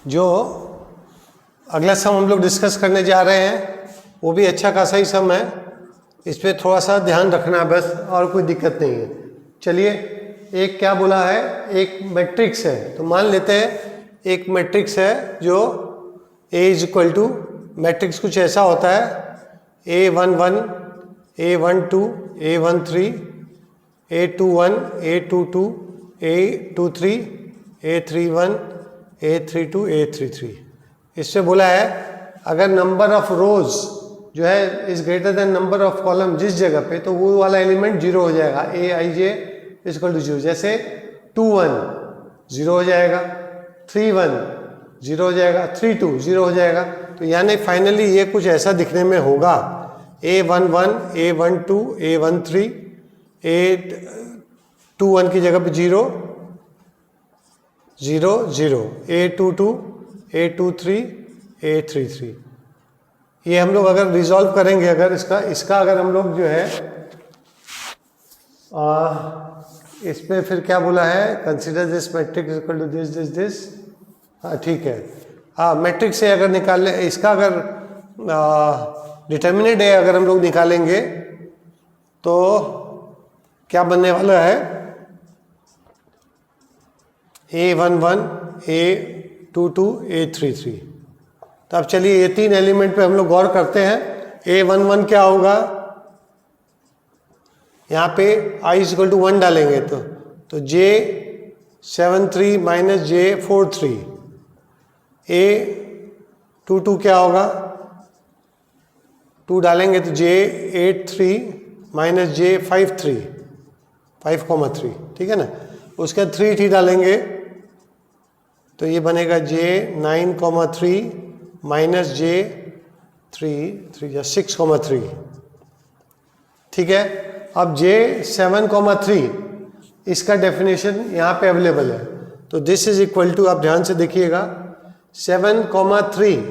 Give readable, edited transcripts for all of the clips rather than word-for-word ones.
जो अगला सम हम लोग डिस्कस करने जा रहे हैं वो भी अच्छा खासा ही सम है, इस पर थोड़ा सा ध्यान रखना है बस, और कोई दिक्कत नहीं है। चलिए, एक क्या बोला है, एक मैट्रिक्स है, तो मान लेते हैं एक मैट्रिक्स है जो A is equal to, matrix कुछ ऐसा होता है A11, A12, A13, A21, A22, A23, A31, A32, A33। इससे बोला है अगर नंबर ऑफ रोज जो है is greater than number of column जिस जगह पे, तो वो वाला एलिमेंट जीरो हो जाएगा। Aij is equal to zero. जैसे 21 जीरो हो जाएगा, 31 जीरो हो जाएगा, 32 जीरो हो जाएगा। तो यानी फाइनली ये कुछ ऐसा दिखने में होगा, A11, A12, A13, A21 की जगह पे zero, zero, zero, A22, A23, A33। ये हम लोग अगर रिजॉल्व करेंगे, अगर इसका अगर हम लोग जो है इसमें फिर क्या बोला है, consider this matrix equal to this this this. हाँ ठीक है, हाँ मैट्रिक्स से अगर निकाले, इसका अगर डिटर्मिनेंट है अगर हम लोग निकालेंगे तो क्या बनने वाला है, A11, A22, A33। तो अब चलिए ये तीन एलिमेंट पे हम लोग गौर करते हैं। A11 क्या होगा, यहाँ पे I इज इक्वल टू 1 डालेंगे तो J73 माइनस J43। A22 क्या होगा, 2 डालेंगे तो J83 माइनस J53, 5,3, ठीक है ना। उसके बाद 3 डालेंगे तो ये बनेगा J9,3 माइनस J3 6,3, ठीक है। अब J7,3 इसका डेफिनेशन यहाँ पे अवेलेबल है, तो दिस इज इक्वल टू, आप ध्यान से देखिएगा, 7,3,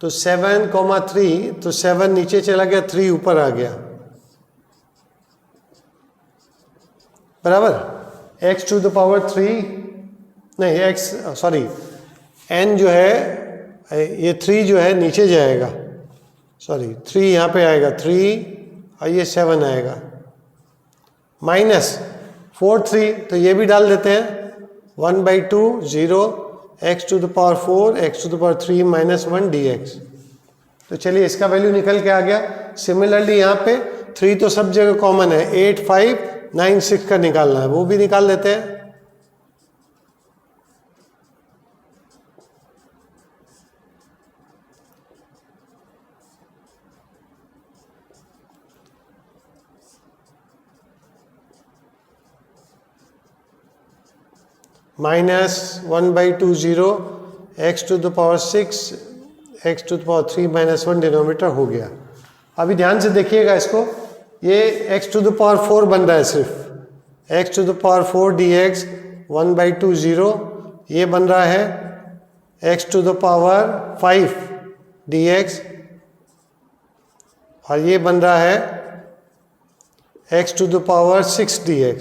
तो 7,3, तो 7 नीचे चला गया, 3 ऊपर आ गया, बराबर। x टू द पावर 3, नहीं x सॉरी n जो है, ये 3 जो है नीचे जाएगा, सॉरी 3 यहाँ पे आएगा, 3 और ये 7 आएगा, माइनस 4 3, तो ये भी डाल देते हैं, 1/2 0, x to the power 4, x to the power 3 minus 1 dx। तो चलिए इसका वैल्यू निकल के आ गया। सिमिलरली यहाँ पे 3 तो सब जगह कॉमन है, 8 5 9 6 का निकालना है, वो भी निकाल लेते हैं। Minus 1/2 0, x to the power 6, x to the power 3 minus 1 denominator हो गया। अभी ध्यान से देखिएगा इसको, ये x टू द पावर 4 बन रहा है सिर्फ, x to the power 4 dx 1/2 0, ये बन रहा है x to the power 5 dx, और ये बन रहा है x to the power 6 dx,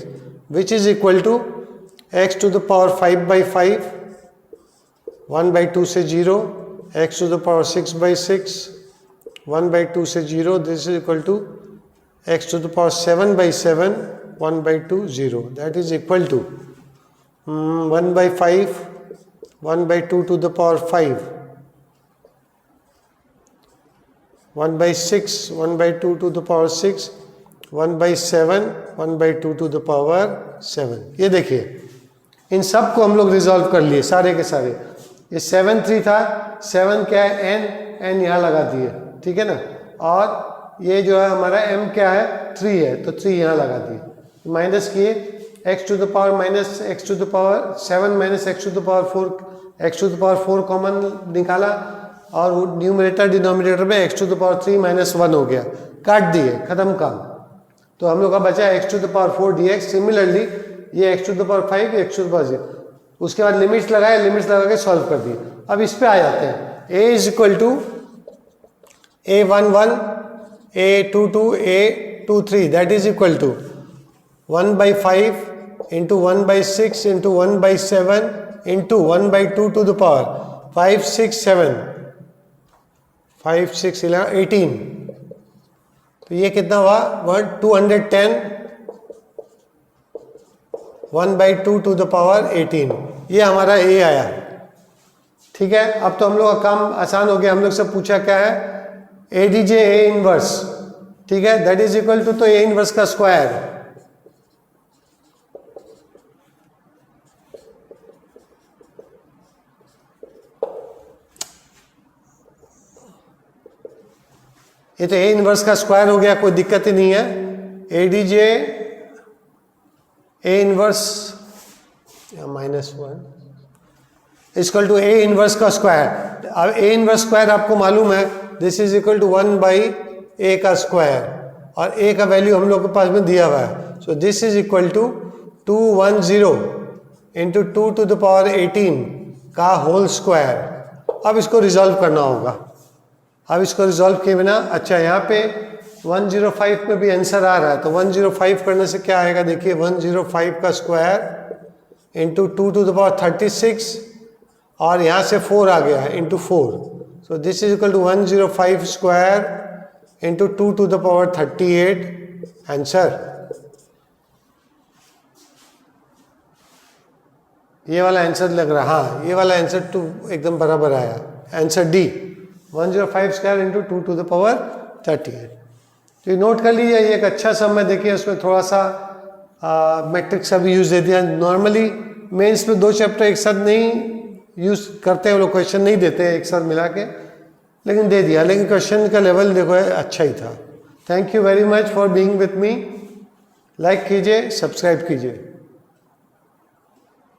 which is equal to x to the power 5/5, 1/2 से 0, x टू द पावर 6/6, 1/2 से 0, this is equal to x to the power 7/7, 1/2 0, that is equal to 1/5, 1/2 to the power 5, 1/6, 1/2 to the power 6, 1/7, 1/2 to the power 7। ये देखिए इन सब को हम लोग resolve कर लिए सारे के सारे। ये 7 3 था, 7 क्या है, n यहाँ लगा दिए, ठीक है ना, और ये जो है हमारा m क्या है, 3 है, तो 3 यहाँ लगा दिए, माइनस किए, x to the power minus x to the power 7 minus x to the power 4, x to the power 4 common निकाला, और न्यूमरेटर डिनोमिनेटर में x to the power 3 minus 1 हो गया, काट दिए, खत्म काम। तो हम लोग का बचा x to the power 4 dx। Similarly ये x to the power 5, x to the power 0, उसके बाद लिमिट्स लगाए, लिमिट्स लगा के सॉल्व कर दिए। अब इस पे आ जाते हैं, a is equal to A11, A22, A23, that is equal to 1/5 into 1/6 into 1/7 into 1/2 to the power 5 6 7 5 6 11 18, तो ये कितना हुआ 210 1/2 टू द पावर 18, ये हमारा ए आया। ठीक है, अब तो हम लोग का काम आसान हो गया। हम लोग से पूछा क्या है, A D J A inverse, ठीक है, दैट इज इक्वल टू तो ए इनवर्स का स्क्वायर, ये तो ए इनवर्स का स्क्वायर हो गया, कोई दिक्कत ही नहीं है। A D J A inverse -1 equal to A inverse का स्क्वायर। अब ए इनवर्स स्क्वायर आपको मालूम है, this is equal to 1/a का स्क्वायर, और ए का वैल्यू हम लोग के पास में दिया हुआ है। So this is equal to 210 into 2 to the power 18 का होल स्क्वायर। अब इसको रिजॉल्व करना होगा। अब इसको रिजॉल्व किए बिना, अच्छा यहाँ पे 105 में भी आंसर आ रहा है, तो 105 करने से क्या आएगा, देखिए 105 का square into 2 to the power 36, और यहाँ से 4 आ गया है into 4, so this is equal to 105 square into 2 to the power 38 answer. ये वाला आंसर लग रहा, हाँ ये वाला आंसर टू एकदम बराबर आया, answer D 105 square into 2 to the power 38। तो ये नोट कर लीजिए, ये एक अच्छा सम है। देखिए उसमें थोड़ा सा मैट्रिक्स का भी यूज दे दिया। नॉर्मली मेंस में 2 चैप्टर एक साथ नहीं यूज करते हैं, वो लोग क्वेश्चन नहीं देते हैं एक साथ मिला के, लेकिन दे दिया। लेकिन क्वेश्चन का लेवल देखो अच्छा ही था। Thank you very much for being with me. Like कीजिए, सब्सक्राइब कीजिए।